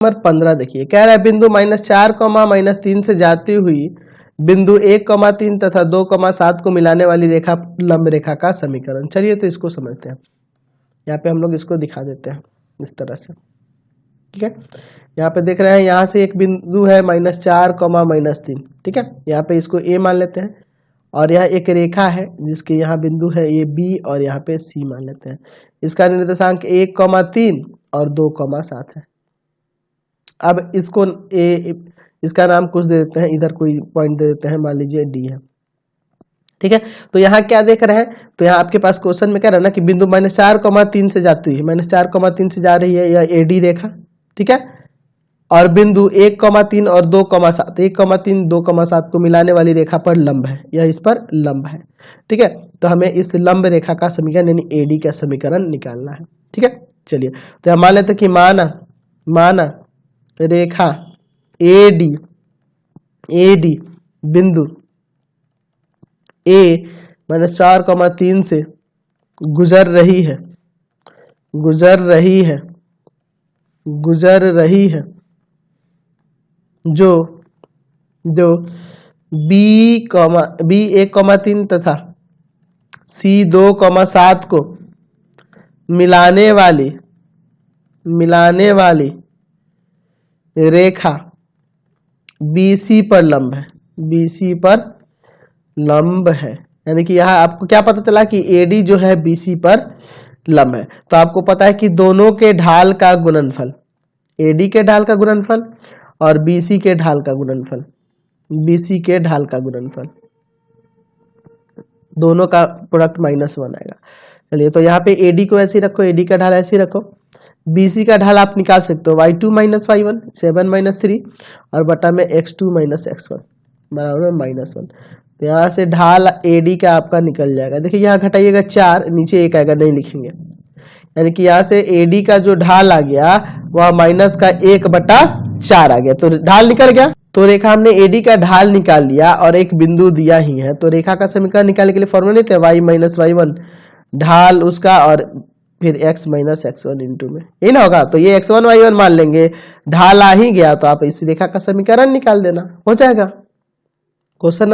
Number 15 देखिए, कह रहा है बिंदु -4, -3 से जाती हुई बिंदु 1, 3 तथा 2, 7 को मिलाने वाली रेखा लंब रेखा का समीकरण। चलिए तो इसको समझते हैं। यहाँ पे हम लोग इसको दिखा देते हैं इस तरह से, ठीक है। यहाँ पे देख रहे हैं, यहाँ से एक बिंदु है -4, -3, ठीक है। यहाँ पे इसको ए मान लेते हैं और यह एक रेखा है जिसके यहाँ बिंदु है ये बी और यहाँ पे सी मान लेते हैं। इसका निर्देशांक 1, 3 और 2, 7 है। अब इसको इसका नाम कुछ दे देते हैं, इधर कोई पॉइंट दे देते हैं, मान लीजिए डी है, ठीक है। तो यहाँ क्या देख रहे हैं, तो यहाँ आपके पास क्वेश्चन में कह रहा है ना कि बिंदु -4, 3 से जाती है, -4, 3 से जा रही है यह एडी रेखा, ठीक है। और बिंदु 1, 3 और 2, 7, 1, 3, 2, 7 को मिलाने वाली रेखा पर लंब है, यह इस पर लंब है, ठीक है। तो हमें इस लंब रेखा का समीकरण यानी एडी का समीकरण निकालना है, ठीक है। चलिए तो हम मान लेते हैं कि माना रेखा एडी बिंदु ए -4, 3 से गुजर रही है जो बी 1, 3 तथा सी 2, 7 को मिलाने वाली रेखा BC पर लंब है, यानी कि यहाँ आपको क्या पता चला कि AD जो है BC पर लंब है। तो आपको पता है कि दोनों के ढाल का गुणनफल, AD के ढाल का गुणनफल और BC के ढाल का गुणनफल, दोनों का प्रोडक्ट -1 आएगा। चलिए तो यहाँ पे AD को ऐसे रखो, AD का ढाल ऐसे रखो, BC का ढाल आप निकाल सकते हो y2 - y1 7 - 3 और बटा में x2 - x1 बराबर -1। तो यहाँ से ढाल AD का आपका निकल जाएगा। देखिए यहाँ घटाइएगा 4, नीचे 1 आएगा, नहीं लिखेंगे, यानी कि यहाँ से AD का जो ढाल आ गया वह -1/4 आ गया, तो ढाल निकल गया। तो रेखा हमने AD का ढाल निकाल लिया और एक बिंदु दिया ही है, तो रेखा का समीकरण निकालने के लिए फॉर्मूला लेते हैं y - y1 ढाल उसका और फिर x - x1 इंटू में, यही ना होगा। तो ये x1 y1 मान लेंगे, ढाल आ ही गया तो आप इस रेखा का समीकरण निकाल देना, हो जाएगा क्वेश्चन।